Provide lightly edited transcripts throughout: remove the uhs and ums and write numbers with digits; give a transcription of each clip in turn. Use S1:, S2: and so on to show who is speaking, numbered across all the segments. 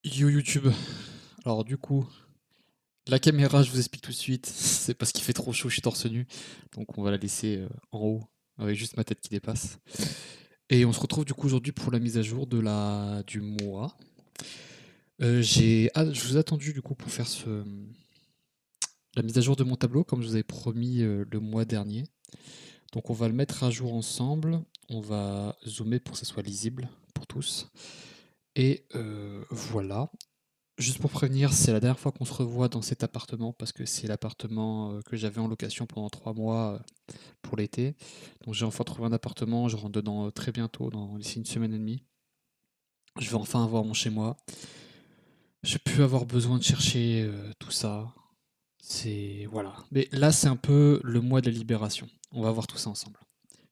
S1: Yo YouTube. Alors du coup, la caméra, je vous explique tout de suite, c'est parce qu'il fait trop chaud, je suis torse nu. Donc on va la laisser en haut, avec juste ma tête qui dépasse. Et on se retrouve du coup aujourd'hui pour la mise à jour du mois. Je vous ai attendu du coup pour faire la mise à jour de mon tableau, comme je vous avais promis le mois dernier. Donc on va le mettre à jour ensemble. On va zoomer pour que ça soit lisible pour tous. Et voilà. Juste pour prévenir, c'est la dernière fois qu'on se revoit dans cet appartement parce que c'est l'appartement que j'avais en location pendant 3 mois pour l'été. Donc j'ai enfin trouvé un appartement, je rentre dedans très bientôt, d'ici une semaine et demie. Je vais enfin avoir mon chez moi. Je vais plus avoir besoin de chercher tout ça. C'est voilà. Mais là, c'est un peu le mois de la libération. On va voir tout ça ensemble.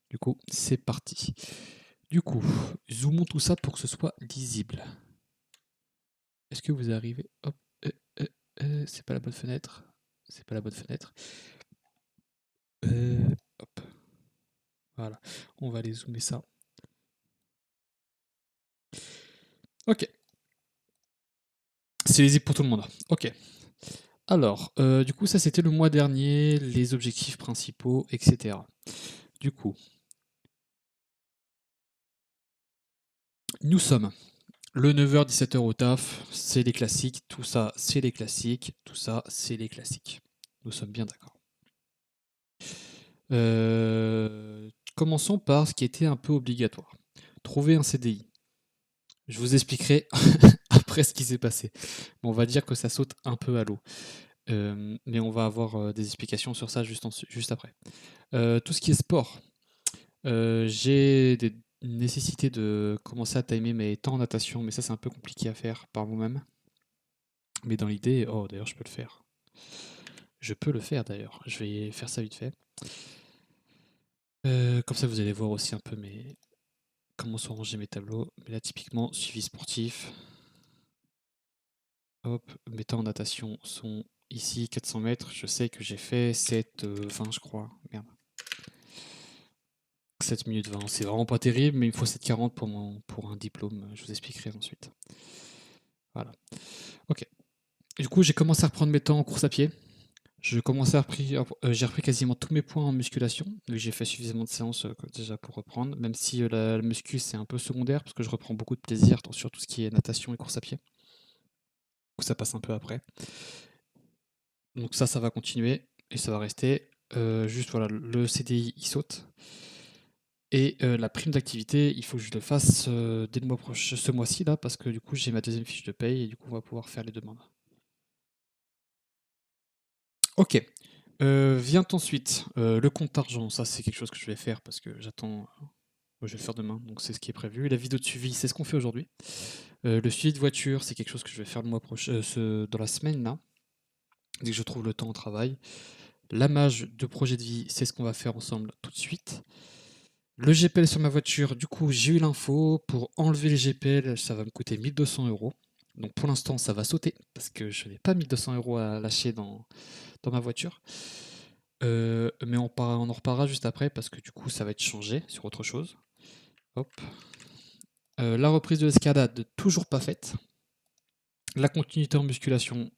S1: Du coup, c'est parti. Du coup, zoomons tout ça pour que ce soit lisible. Est-ce que vous arrivez? Hop, euh, euh, c'est pas la bonne fenêtre. C'est pas la bonne fenêtre. Hop, voilà. On va aller zoomer ça. Ok. C'est lisible pour tout le monde. Ok. Alors, du coup, ça c'était le mois dernier, les objectifs principaux, etc. Du coup, nous sommes le 9h, 17h au taf, c'est les classiques, tout ça, c'est les classiques, tout ça, c'est les classiques. Nous sommes bien d'accord. Commençons par ce qui était un peu obligatoire. Trouver un CDI. Je vous expliquerai après ce qui s'est passé. Mais on va dire que ça saute un peu à l'eau. Mais on va avoir des explications sur ça juste après. Tout ce qui est sport, j'ai des nécessités de commencer à timer mes temps en natation, mais ça c'est un peu compliqué à faire par vous-même. Mais dans l'idée, oh d'ailleurs je peux le faire. Je peux le faire d'ailleurs, je vais faire ça vite fait. Comme ça vous allez voir aussi un peu comment sont rangés mes tableaux. Mais là typiquement, suivi sportif. Hop, mes temps en natation sont ici, 400 mètres. Je sais que j'ai fait 7,20 je crois. Merde. 7 minutes 20, c'est vraiment pas terrible, mais il me faut 7,40 pour un diplôme, je vous expliquerai ensuite. Voilà. Ok. Du coup, j'ai commencé à reprendre mes temps en course à pied. J'ai repris quasiment tous mes points en musculation. Donc j'ai fait suffisamment de séances déjà pour reprendre, même si la muscu c'est un peu secondaire parce que je reprends beaucoup de plaisir sur tout ce qui est natation et course à pied. Donc ça passe un peu après. Donc ça va continuer et ça va rester. Juste voilà, le CDI il saute. Et la prime d'activité, il faut que je le fasse dès le mois prochain, ce mois-ci là, parce que du coup j'ai ma deuxième fiche de paye et du coup on va pouvoir faire les demandes. Ok. Vient ensuite le compte d'argent. Ça c'est quelque chose que je vais faire parce que j'attends. Je vais le faire demain, donc c'est ce qui est prévu. La vidéo de suivi, c'est ce qu'on fait aujourd'hui. Le suivi de voiture, c'est quelque chose que je vais faire le mois prochain, dans la semaine là, dès que je trouve le temps au travail. L'amage de projet de vie, c'est ce qu'on va faire ensemble tout de suite. Le GPL sur ma voiture, du coup, j'ai eu l'info. Pour enlever le GPL, ça va me coûter 1 200 €. Donc pour l'instant, ça va sauter parce que je n'ai pas 1 200 € à lâcher dans ma voiture. Mais on en reparlera juste après parce que du coup, ça va être changé sur autre chose. Hop. La reprise de l'escalade, toujours pas faite. La continuité en musculation,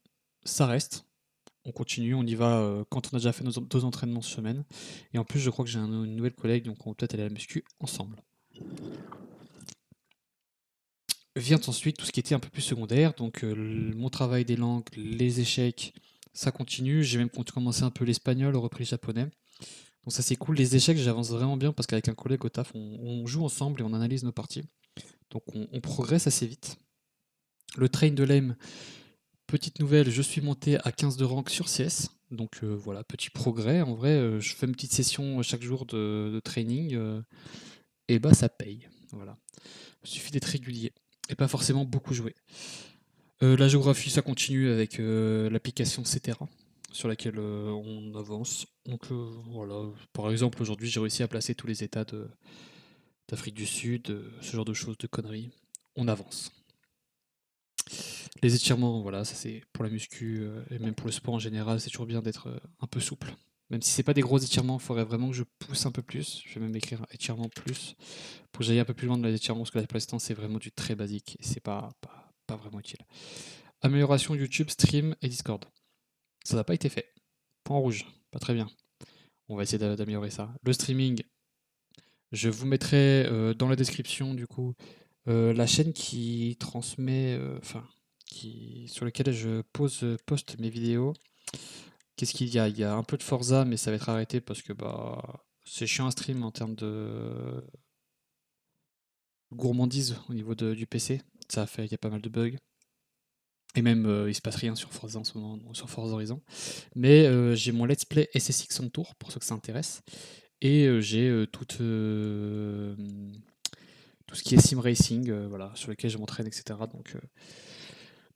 S1: ça reste. On continue, on y va quand on a déjà fait nos 2 entraînements semaine. Et en plus, je crois que j'ai une nouvelle collègue, donc on va peut-être aller à la muscu ensemble. Vient ensuite tout ce qui était un peu plus secondaire, donc mon travail des langues, les échecs, ça continue. J'ai même commencé un peu l'espagnol, repris le japonais. Donc ça c'est cool. Les échecs, j'avance vraiment bien parce qu'avec un collègue au taf, on joue ensemble et on analyse nos parties. Donc on progresse assez vite. Le train de l'AIM, petite nouvelle, je suis monté à 15 de rank sur CS. Donc voilà, petit progrès. En vrai, je fais une petite session chaque jour de training et bah ça paye. Voilà. Il suffit d'être régulier et pas forcément beaucoup jouer. La géographie, ça continue avec l'application Cetera, sur laquelle on avance. Donc voilà, par exemple, aujourd'hui, j'ai réussi à placer tous les États d'Afrique du Sud, ce genre de choses, de conneries. On avance. Les étirements, voilà, ça c'est pour la muscu et même pour le sport en général, c'est toujours bien d'être un peu souple. Même si c'est pas des gros étirements, il faudrait vraiment que je pousse un peu plus. Je vais même écrire étirement plus pour que j'aille un peu plus loin dans les étirements, parce que là, pour l'instant, c'est vraiment du très basique et c'est pas pas vraiment utile. Amélioration YouTube, stream et Discord. Ça n'a pas été fait. Point rouge, pas très bien. On va essayer d'améliorer ça. Le streaming, je vous mettrai dans la description du coup la chaîne qui transmet, sur laquelle je poste mes vidéos. Qu'est-ce qu'il y a? Il y a un peu de Forza, mais ça va être arrêté parce que bah c'est chiant à stream en termes de gourmandise au niveau du PC. Ça fait, il y a pas mal de bugs. Et même il se passe rien sur Forza en ce moment, sur Forza Horizon. Mais j'ai mon let's play SSX on tour pour ceux que ça intéresse. Et j'ai tout ce qui est sim racing, voilà, sur lequel je m'entraîne, etc.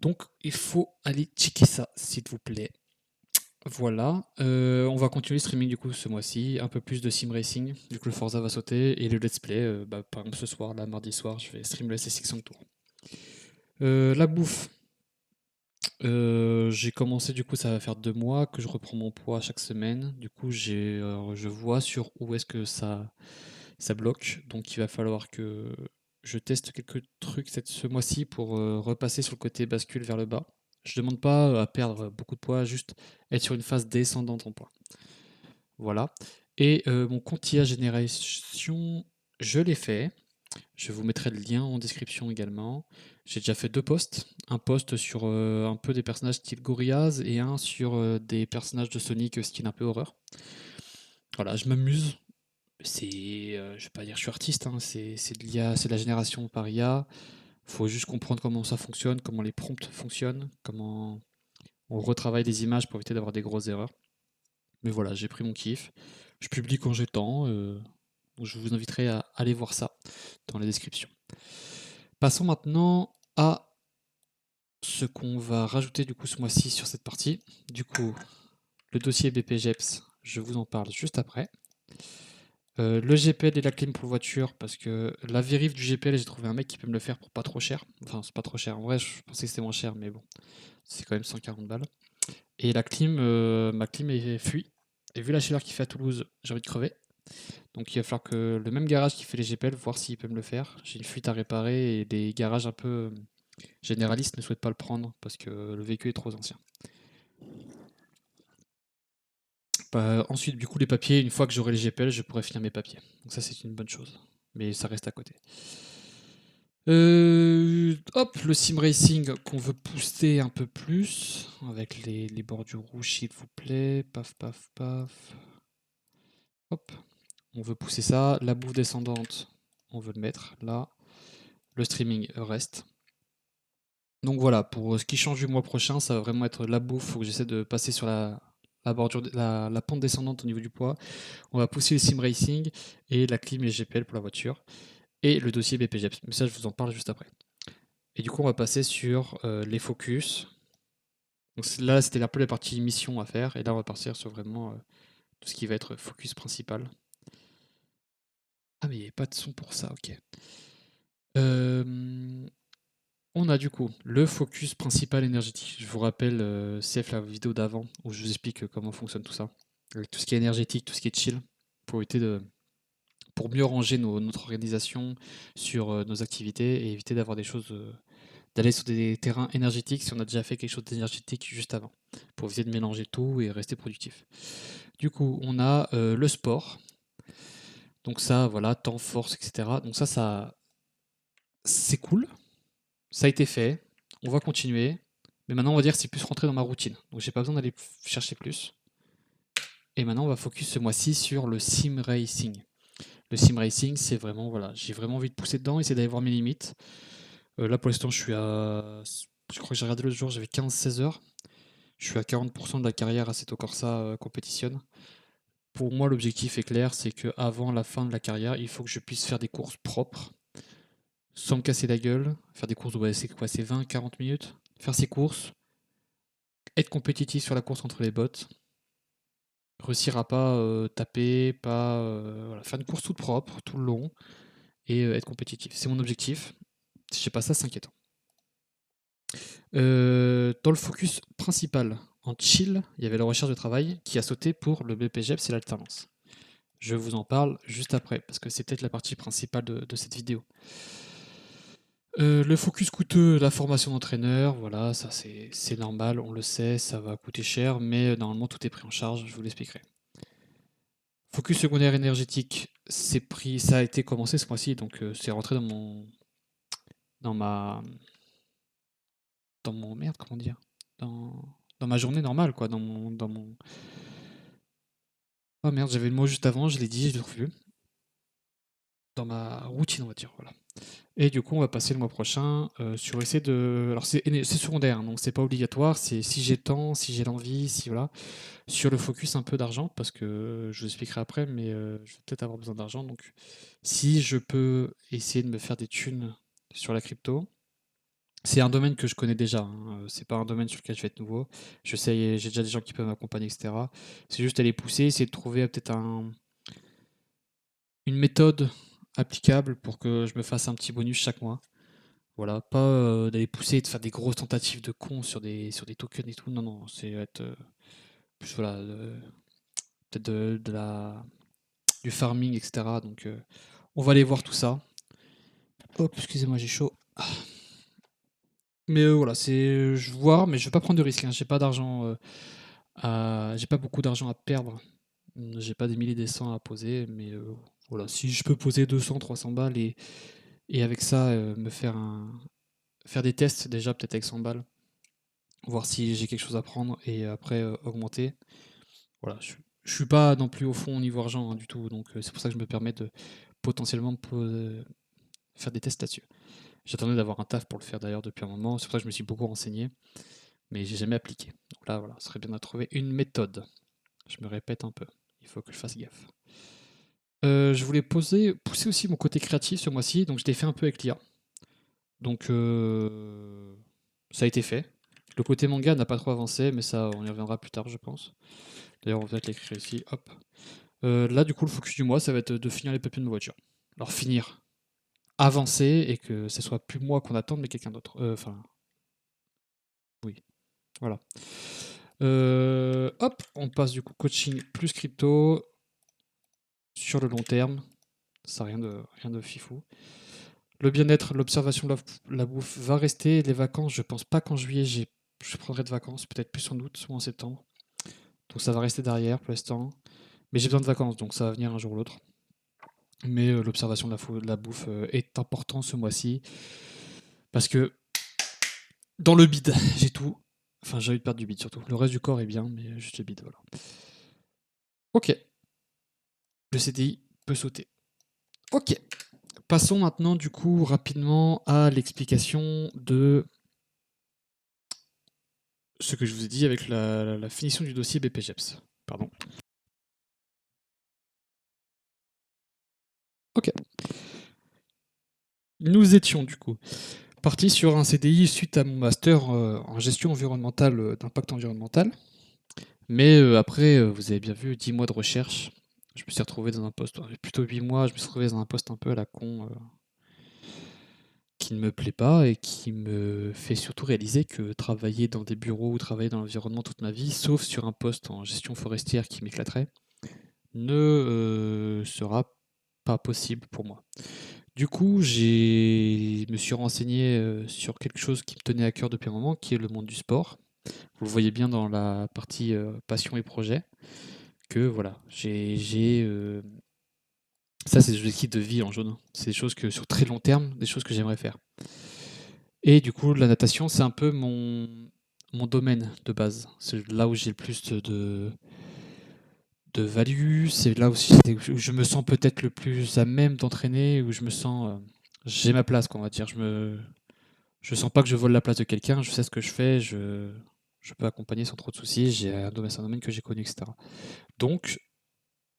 S1: Donc il faut aller checker ça, s'il vous plaît. Voilà, on va continuer le streaming du coup ce mois-ci, un peu plus de sim racing, du coup le Forza va sauter, et le let's play, par exemple ce soir, là mardi soir, je vais stream le SSX on tour. La bouffe, j'ai commencé du coup ça va faire 2 mois que je reprends mon poids chaque semaine. Du coup je vois sur où est-ce que ça bloque, donc il va falloir que je teste quelques trucs ce mois-ci pour, repasser sur le côté bascule vers le bas. Je demande pas à perdre beaucoup de poids, juste être sur une phase descendante en poids. Voilà, et mon compte IA Génération, je l'ai fait. Je vous mettrai le lien en description également. J'ai déjà fait 2 posts. Un post sur, un peu des personnages style Gorillaz et un sur, des personnages de Sonic, style un peu horreur. Voilà, je m'amuse. Je vais pas dire que je suis artiste, hein, c'est de l'IA, c'est de la génération par IA. Faut juste comprendre comment ça fonctionne, comment les prompts fonctionnent, comment on retravaille des images pour éviter d'avoir des grosses erreurs. Mais voilà, j'ai pris mon kiff. Je publie quand j'ai le temps, donc je vous inviterai à aller voir ça dans la description. Passons maintenant à ce qu'on va rajouter du coup ce mois-ci sur cette partie. Du coup, le dossier BPGEPS, je vous en parle juste après. Le GPL et la clim pour voiture, parce que la vérif du GPL, j'ai trouvé un mec qui peut me le faire pour pas trop cher. Enfin, c'est pas trop cher. En vrai, je pensais que c'était moins cher, mais bon, c'est quand même 140 balles. Et la clim, ma clim est fuie. Et vu la chaleur qu'il fait à Toulouse, j'ai envie de crever. Donc il va falloir que le même garage qui fait les GPL, voir s'il peut me le faire. J'ai une fuite à réparer et des garages un peu généralistes ne souhaitent pas le prendre parce que le véhicule est trop ancien. Bah, ensuite, du coup, les papiers, une fois que j'aurai les GPL, je pourrai finir mes papiers. Donc ça, c'est une bonne chose. Mais ça reste à côté. Hop, le sim racing qu'on veut pousser un peu plus, avec les bordures rouges, s'il vous plaît. Paf, paf, paf. Hop, on veut pousser ça. La bouffe descendante, on veut le mettre là. Le streaming reste. Donc voilà, pour ce qui change du mois prochain, ça va vraiment être la bouffe. Faut que j'essaie de passer sur la bordure, la pente descendante au niveau du poids. On va pousser le sim racing et la clim et GPL pour la voiture. Et le dossier BPGEPS. Mais ça, je vous en parle juste après. Et du coup, on va passer sur les focus. Donc là, c'était un peu la partie mission à faire. Et là, on va partir sur vraiment tout ce qui va être focus principal. Ah, mais il n'y avait pas de son pour ça, ok. On a du coup le focus principal énergétique. Je vous rappelle, CF la vidéo d'avant où je vous explique comment fonctionne tout ça. Avec tout ce qui est énergétique, tout ce qui est chill, pour pour mieux ranger notre organisation sur nos activités et éviter d'avoir des choses, d'aller sur des terrains énergétiques si on a déjà fait quelque chose d'énergétique juste avant, pour éviter de mélanger tout et rester productif. Du coup, on a le sport. Donc ça, voilà, temps, force, etc. Donc ça, c'est cool. Ça a été fait. On va continuer. Mais maintenant, on va dire que c'est plus rentré dans ma routine. Donc j'ai pas besoin d'aller chercher plus. Et maintenant, on va focus ce mois-ci sur le sim racing. Le sim racing, c'est vraiment, voilà, j'ai vraiment envie de pousser dedans, essayer d'aller voir mes limites. Là, pour l'instant, je suis à. Je crois que j'ai regardé l'autre jour, j'avais 15-16 heures. Je suis à 40% de la carrière Assetto Corsa compétitionne. Pour moi, l'objectif est clair, c'est qu'avant la fin de la carrière, il faut que je puisse faire des courses propres, sans me casser la gueule. Faire des courses, ouais, c'est quoi? C'est 20-40 minutes. Faire ses courses, être compétitif sur la course entre les bots, réussir à pas taper, pas voilà, faire une course toute propre, tout le long, et être compétitif. C'est mon objectif. Si j'ai pas ça, c'est inquiétant. Dans le focus principal, en chill, il y avait la recherche de travail qui a sauté pour le BPGEP, c'est l'alternance. Je vous en parle juste après, parce que c'est peut-être la partie principale de cette vidéo. Le focus coûteux, la formation d'entraîneur, voilà, ça c'est normal, on le sait, ça va coûter cher, mais normalement tout est pris en charge, je vous l'expliquerai. Focus secondaire énergétique, ça a été commencé ce mois-ci, donc c'est rentré dans ma, merde, comment dire, dans ma journée normale, quoi, oh merde, j'avais le mot juste avant, je l'ai dit, je l'ai revu, dans ma routine, on va dire, voilà. Et du coup, on va passer le mois prochain sur essayer de. Alors, c'est secondaire, hein, donc c'est pas obligatoire. C'est si j'ai le temps, si j'ai l'envie, si voilà. Sur le focus un peu d'argent, parce que je vous expliquerai après, mais je vais peut-être avoir besoin d'argent. Donc, si je peux essayer de me faire des thunes sur la crypto, c'est un domaine que je connais déjà, hein, c'est pas un domaine sur lequel je vais être nouveau. Je sais, j'ai déjà des gens qui peuvent m'accompagner, etc. C'est juste aller pousser, essayer de trouver peut-être une méthode applicable pour que je me fasse un petit bonus chaque mois. Voilà, pas d'aller pousser et de faire des grosses tentatives de cons sur des tokens et tout. Non, non, c'est être plus voilà, peut-être du farming, etc. Donc on va aller voir tout ça. Hop, excusez-moi, j'ai chaud. Mais voilà, je vais voir, mais je vais pas prendre de risques, hein. J'ai pas d'argent j'ai pas beaucoup d'argent à perdre. J'ai pas des milliers des cents à poser, mais voilà, si je peux poser 200, 300 balles et avec ça me faire des tests déjà peut-être avec 100 balles, voir si j'ai quelque chose à prendre et après augmenter. Voilà, je suis pas non plus au fond au niveau argent, hein, du tout, donc c'est pour ça que je me permets de potentiellement faire des tests là-dessus. J'attendais d'avoir un taf pour le faire d'ailleurs depuis un moment, c'est pour ça que je me suis beaucoup renseigné, mais j'ai jamais appliqué. Donc là, voilà, ce serait bien de trouver une méthode. Je me répète un peu, il faut que je fasse gaffe. Je voulais pousser aussi mon côté créatif ce mois-ci, donc je l'ai fait un peu avec l'IA. Donc ça a été fait. Le côté manga n'a pas trop avancé, mais ça, on y reviendra plus tard, je pense. D'ailleurs, on va peut-être l'écrire ici, hop. Là, du coup, le focus du mois, ça va être de finir les papiers de ma voiture. Alors, finir, avancer, et que ce soit plus moi qu'on attende, mais quelqu'un d'autre. Enfin, oui, voilà. Hop, on passe du coup coaching plus crypto sur le long terme. Ça, rien de fifou. Le bien-être, l'observation de la bouffe va rester. Les vacances, je pense pas qu'en juillet, je prendrai de vacances, peut-être plus en août ou en septembre. Donc ça va rester derrière pour l'instant. Mais j'ai besoin de vacances, donc ça va venir un jour ou l'autre. Mais l'observation de la bouffe est important ce mois-ci. Parce que dans le bide, j'ai tout. Enfin, j'ai envie de perdre du bide surtout. Le reste du corps est bien, mais juste le bide, voilà. Ok, le CDI peut sauter. Ok, passons maintenant du coup rapidement à l'explication de ce que je vous ai dit avec la finition du dossier BPGEPS. Pardon. Ok. Nous étions du coup partis sur un CDI suite à mon master en gestion environnementale d'impact environnemental. Mais après, vous avez bien vu, 10 mois de recherche. Je me suis retrouvé dans un poste, plutôt 8 mois, je me suis retrouvé dans un poste un peu à la con qui ne me plaît pas et qui me fait surtout réaliser que travailler dans des bureaux ou travailler dans l'environnement toute ma vie, sauf sur un poste en gestion forestière qui m'éclaterait, ne sera pas possible pour moi. Du coup, je me suis renseigné sur quelque chose qui me tenait à cœur depuis un moment, qui est le monde du sport. Vous le voyez bien dans la partie passion et projet, que voilà, ça c'est des objectifs de vie en jaune. C'est des choses que sur très long terme, des choses que j'aimerais faire. Et du coup, la natation, c'est un peu mon domaine de base. C'est là où j'ai le plus de value, c'est là aussi où je me sens peut-être le plus à même d'entraîner, où je me sens j'ai ma place, quoi, on va dire. Je sens pas que je vole la place de quelqu'un, je sais ce que je fais, je peux accompagner sans trop de soucis, c'est un domaine que j'ai connu, etc. Donc,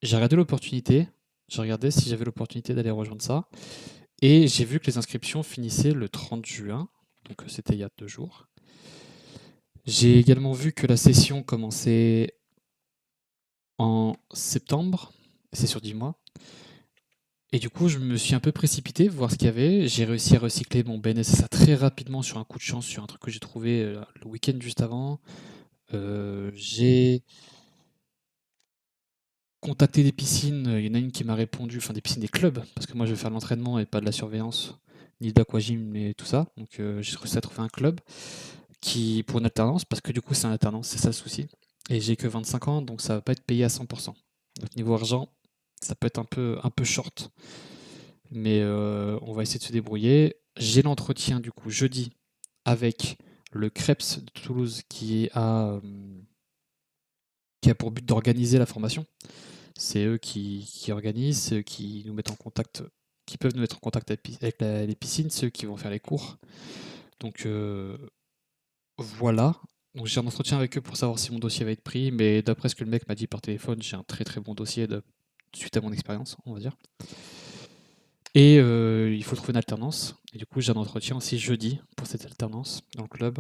S1: j'ai regardé l'opportunité, j'ai regardé si j'avais l'opportunité d'aller rejoindre ça, et j'ai vu que les inscriptions finissaient le 30 juin, donc c'était il y a 2 jours. J'ai également vu que la session commençait en septembre, c'est sur 10 mois. Et du coup, je me suis un peu précipité, voir ce qu'il y avait. J'ai réussi à recycler mon BNSSA très rapidement sur un coup de chance, sur un truc que j'ai trouvé le week-end juste avant. J'ai contacté des piscines, il y en a une qui m'a répondu, enfin des piscines, des clubs, parce que moi je vais faire de l'entraînement et pas de la surveillance. ni d'aquagym, et tout ça. Donc j'ai réussi à trouver un club pour une alternance, parce que du coup c'est une alternance, c'est ça le souci. Et j'ai que 25 ans, donc ça va pas être payé à 100%. Donc niveau argent, ça peut être un peu short. Mais on va essayer de se débrouiller. J'ai l'entretien du coup jeudi avec le Krebs de Toulouse qui a pour but d'organiser la formation. C'est eux qui organisent, c'est eux qui nous mettent en contact, qui peuvent nous mettre en contact avec les piscines, c'est eux qui vont faire les cours. Donc voilà. Donc j'ai un entretien avec eux pour savoir si mon dossier va être pris, mais d'après ce que le mec m'a dit par téléphone, j'ai un très très bon dossier suite à mon expérience, on va dire. Et il faut trouver une alternance. Et du coup, j'ai un entretien aussi jeudi pour cette alternance dans le club.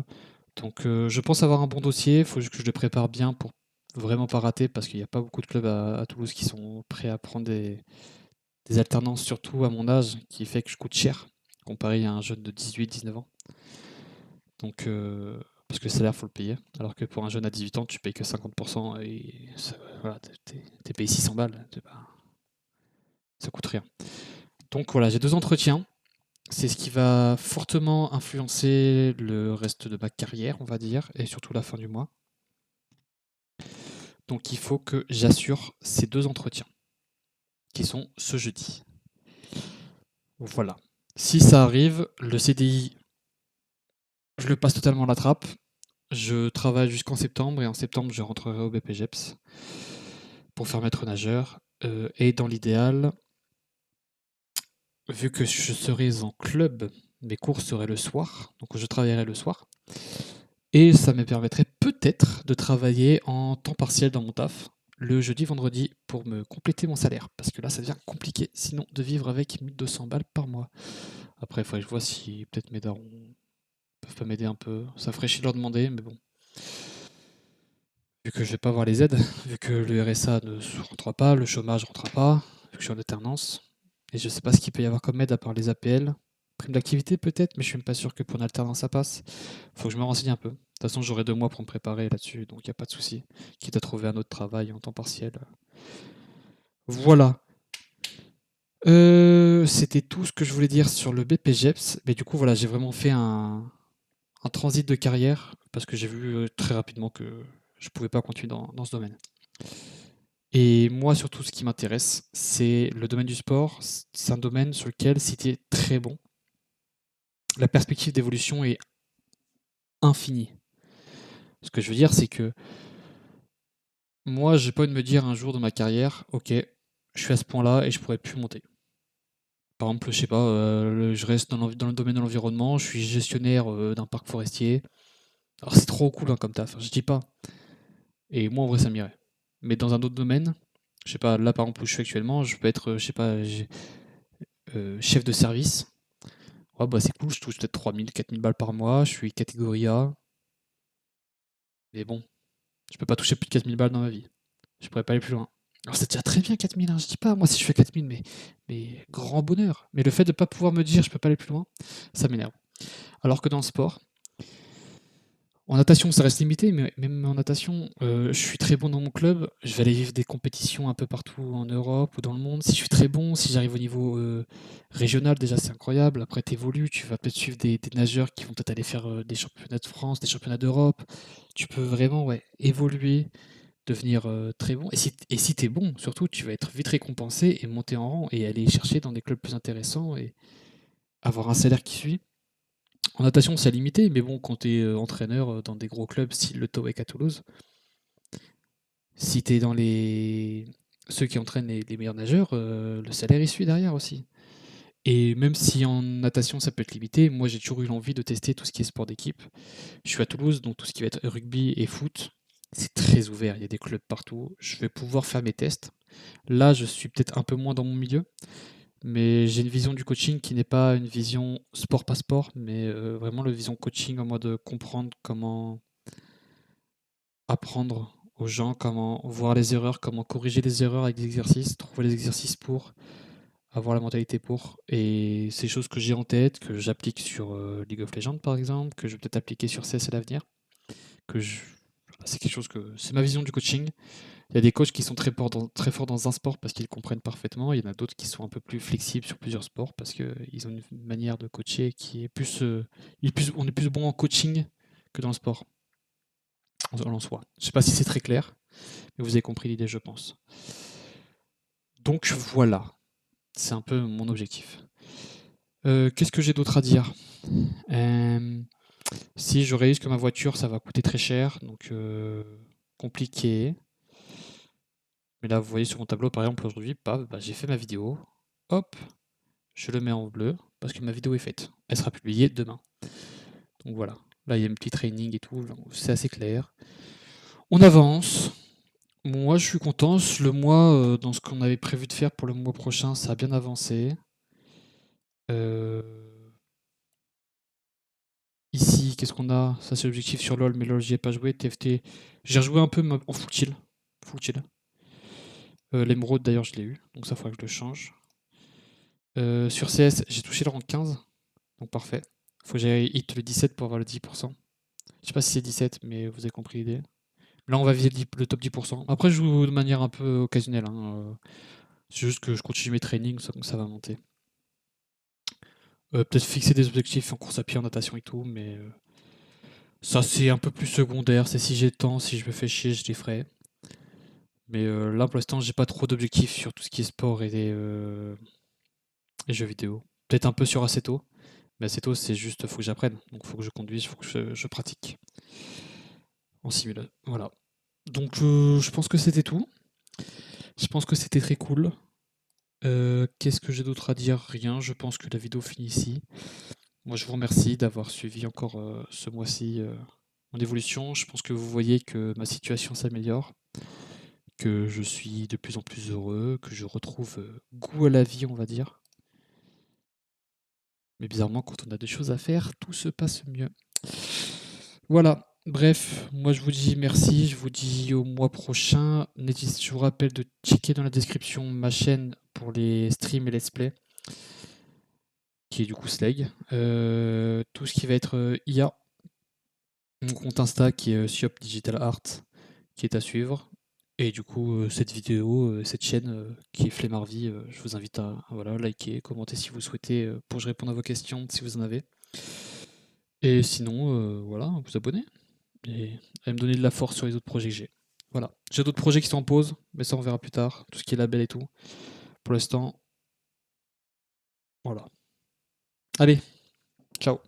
S1: Donc je pense avoir un bon dossier, il faut juste que je le prépare bien pour vraiment pas rater, parce qu'il n'y a pas beaucoup de clubs à Toulouse qui sont prêts à prendre des alternances, surtout à mon âge, qui fait que je coûte cher, comparé à un jeune de 18-19 ans. Donc, parce que le salaire, faut le payer. Alors que pour un jeune à 18 ans, tu payes que 50% et voilà, t'es payé 600 balles. Ça coûte rien. Donc voilà, j'ai 2 entretiens. C'est ce qui va fortement influencer le reste de ma carrière, on va dire, et surtout la fin du mois. Donc il faut que j'assure ces 2 entretiens, qui sont ce jeudi. Voilà. Si ça arrive, le CDI, je le passe totalement à la trappe. Je travaille jusqu'en septembre, et en septembre, je rentrerai au BPGEPS pour faire maître nageur. Et dans l'idéal, vu que je serai en club, mes cours seraient le soir, donc je travaillerai le soir. Et ça me permettrait peut-être de travailler en temps partiel dans mon taf, le jeudi, vendredi, pour me compléter mon salaire. Parce que là, ça devient compliqué, sinon, de vivre avec 1200 balles par mois. Après, il faudrait que je vois si peut-être mes darons peuvent pas m'aider un peu. Ça ferait chier de leur demander, mais bon. Vu que je vais pas avoir les aides, vu que le RSA ne rentrera pas, le chômage rentrera pas, vu que je suis en alternance. Et je sais pas ce qu'il peut y avoir comme aide à part les APL. Prime d'activité peut-être, mais je suis même pas sûr que pour une alternance ça passe. Faut que je me renseigne un peu. De toute façon, j'aurai 2 mois pour me préparer là-dessus, donc il n'y a pas de souci. Quitte à trouver un autre travail en temps partiel. Voilà. C'était tout ce que je voulais dire sur le BPGEPS. Mais du coup, voilà, j'ai vraiment fait un transit de carrière, parce que j'ai vu très rapidement que je pouvais pas continuer dans ce domaine. Et moi, surtout, ce qui m'intéresse, c'est le domaine du sport. C'est un domaine sur lequel, si tu es très bon, la perspective d'évolution est infinie. Ce que je veux dire, c'est que moi, j'ai pas envie de me dire un jour dans ma carrière, ok, je suis à ce point-là et je pourrais plus monter. Par exemple, je sais pas, je reste dans le domaine de l'environnement, je suis gestionnaire d'un parc forestier. Alors c'est trop cool hein, comme taf, je dis pas. Et moi, en vrai, ça m'irait. Mais dans un autre domaine, je sais pas, là par exemple où je suis actuellement, je peux être, je sais pas, chef de service. Ouais, bah c'est cool, je touche peut-être 3 000, 4 000 balles par mois, je suis catégorie A. Mais bon, je peux pas toucher plus de 4 000 balles dans ma vie. Je pourrais pas aller plus loin. Alors c'est déjà très bien 4 000, hein, je dis pas, moi si je fais 4 000, mais grand bonheur. Mais le fait de pas pouvoir me dire je peux pas aller plus loin, ça m'énerve. Alors que dans le sport, en natation ça reste limité, mais même en natation, je suis très bon dans mon club, je vais aller vivre des compétitions un peu partout en Europe ou dans le monde. Si je suis très bon, si j'arrive au niveau régional, déjà c'est incroyable. Après tu évolues, tu vas peut-être suivre des nageurs qui vont peut-être aller faire des championnats de France, des championnats d'Europe. Tu peux vraiment ouais, évoluer, devenir très bon. Et si tu es bon, surtout, tu vas être vite récompensé et monter en rang et aller chercher dans des clubs plus intéressants et avoir un salaire qui suit. En natation, c'est limité, mais bon, quand tu es entraîneur dans des gros clubs style le TOEC à Toulouse, si tu es dans ceux qui entraînent les meilleurs nageurs, le salaire il suit derrière aussi. Et même si en natation ça peut être limité, moi j'ai toujours eu l'envie de tester tout ce qui est sport d'équipe. Je suis à Toulouse, donc tout ce qui va être rugby et foot, c'est très ouvert, il y a des clubs partout. Je vais pouvoir faire mes tests. Là, je suis peut-être un peu moins dans mon milieu, mais j'ai une vision du coaching qui n'est pas une vision sport pas sport, mais vraiment la vision coaching en mode comprendre comment apprendre aux gens, comment voir les erreurs, comment corriger les erreurs avec des exercices, trouver les exercices pour avoir la mentalité pour. Et c'est des choses que j'ai en tête, que j'applique sur League of Legends par exemple, que je vais peut-être appliquer sur CS à l'avenir, que je... C'est quelque chose que c'est ma vision du coaching. Il y a des coachs qui sont très forts dans un sport parce qu'ils comprennent parfaitement. Il y en a d'autres qui sont un peu plus flexibles sur plusieurs sports parce qu'ils ont une manière de coacher qui est on est plus bon en coaching que dans le sport en soi. Je sais pas si c'est très clair, mais vous avez compris l'idée, je pense. Donc voilà, c'est un peu mon objectif. Qu'est-ce que j'ai d'autre à dire? Si je réalise que ma voiture, ça va coûter très cher, donc compliqué. Mais là, vous voyez sur mon tableau, par exemple, aujourd'hui, paf, bah, j'ai fait ma vidéo. Hop, je le mets en bleu parce que ma vidéo est faite. Elle sera publiée demain. Donc voilà. Là, il y a un petit training et tout. C'est assez clair. On avance. Moi, je suis content. Le mois, dans ce qu'on avait prévu de faire pour le mois prochain, ça a bien avancé. Euh, Ici, qu'est-ce qu'on a? Ça, c'est l'objectif sur LoL, mais LoL, j'y ai pas joué. TFT, j'ai rejoué un peu en full chill. Full chill. L'émeraude, d'ailleurs, je l'ai eu. Donc ça, faudra que je le change. Sur CS, j'ai touché le rank 15. Donc parfait. Faut que j'aille hit le 17 pour avoir le 10%. Je sais pas si c'est 17, mais vous avez compris l'idée. Là, on va viser le top 10%. Après, je joue de manière un peu occasionnelle, hein. C'est juste que je continue mes trainings, donc ça va monter. Peut-être fixer des objectifs en course à pied, en natation et tout, mais ça, c'est un peu plus secondaire. C'est si j'ai le temps, si je me fais chier, je les ferai. Mais là, pour l'instant, j'ai pas trop d'objectifs sur tout ce qui est sport et jeux vidéo. Peut-être un peu sur Assetto. Mais Assetto, c'est juste, faut que j'apprenne. Donc, faut que je conduise, faut que je pratique en simulateur. Voilà. Donc, je pense que c'était tout. Je pense que c'était très cool. Qu'est-ce que j'ai d'autre à dire? Rien. Je pense que la vidéo finit ici. Moi, je vous remercie d'avoir suivi encore ce mois-ci mon évolution. Je pense que vous voyez que ma situation s'améliore, que je suis de plus en plus heureux, que je retrouve goût à la vie, on va dire. Mais bizarrement, quand on a des choses à faire, tout se passe mieux. Voilà. Bref, moi je vous dis merci, je vous dis au mois prochain. Je vous rappelle de checker dans la description ma chaîne pour les streams et let's play, qui est du coup Slag. Tout ce qui va être IA, mon compte Insta qui est Siop Digital Art, qui est à suivre. Et du coup, cette vidéo, cette chaîne qui est Flemmarvie, je vous invite à voilà, liker, commenter si vous souhaitez pour que je réponde à vos questions si vous en avez. Et sinon, voilà, vous abonner et à me donner de la force sur les autres projets que j'ai. Voilà. J'ai d'autres projets qui sont en pause, mais ça on verra plus tard. Tout ce qui est label et tout. Pour l'instant, voilà. Allez, ciao.